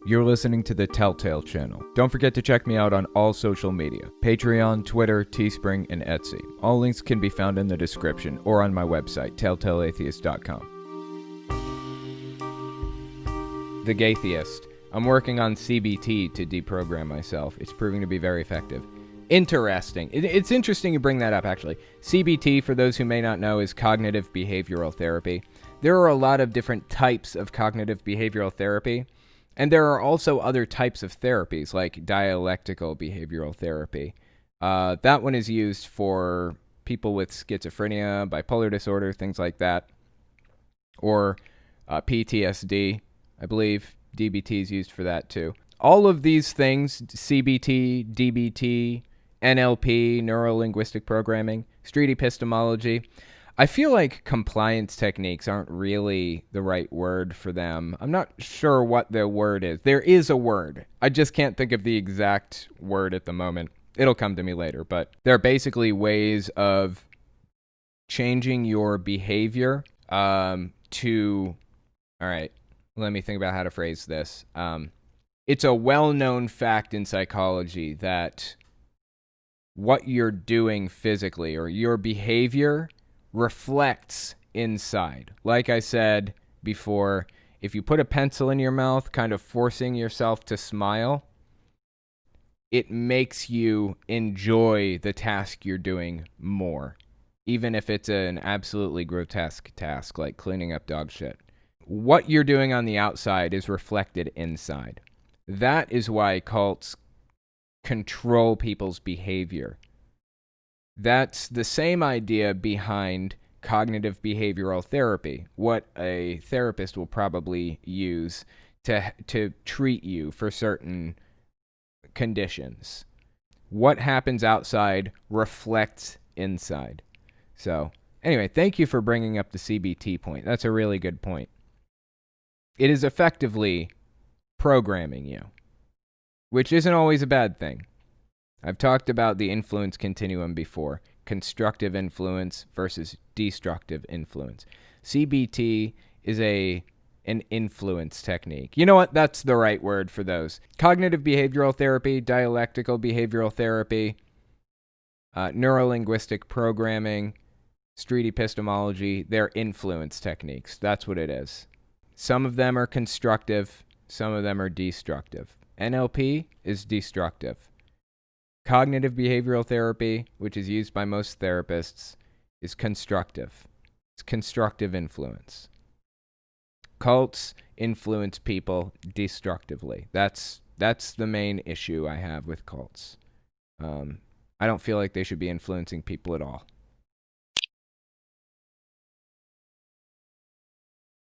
You're listening to the Telltale Channel. Don't forget to check me out on all social media: Patreon, Twitter, Teespring, and Etsy. All links can be found in the description or on my website, telltaleatheist.com. The Gaytheist. I'm working on CBT to deprogram myself. It's proving to be very effective. Interesting. It's interesting you bring that up, actually. CBT, for those who may not know, is cognitive behavioral therapy. There are a lot of different types of cognitive behavioral therapy. And there are also other types of therapies, like dialectical behavioral therapy. That one is used for people with schizophrenia, bipolar disorder, things like that. Or PTSD, I believe DBT is used for that too. All of these things, CBT, DBT, NLP, neuro-linguistic programming, street epistemology, I feel like compliance techniques aren't really the right word for them. I'm not sure what the word is. There is a word. I just can't think of the exact word at the moment. It'll come to me later, but they're basically ways of changing your behavior all right, let me think about how to phrase this. It's a well-known fact in psychology that what you're doing physically or your behavior reflects inside. Like I said before, if you put a pencil in your mouth, kind of forcing yourself to smile, it makes you enjoy the task you're doing more, even if it's an absolutely grotesque task like cleaning up dog shit. What you're doing on the outside is reflected inside. That is why cults control people's behavior. That's the same idea behind cognitive behavioral therapy, what a therapist will probably use to treat you for certain conditions. What happens outside reflects inside. So, anyway, thank you for bringing up the CBT point. That's a really good point. It is effectively programming you, which isn't always a bad thing. I've talked about the influence continuum before, constructive influence versus destructive influence. CBT is an influence technique. You know what? That's the right word for those. Cognitive behavioral therapy, dialectical behavioral therapy, neuro-linguistic programming, street epistemology, they're influence techniques. That's what it is. Some of them are constructive, some of them are destructive. NLP is destructive. Cognitive behavioral therapy, which is used by most therapists, is constructive. It's constructive influence. Cults influence people destructively. That's the main issue I have with cults. I don't feel like they should be influencing people at all.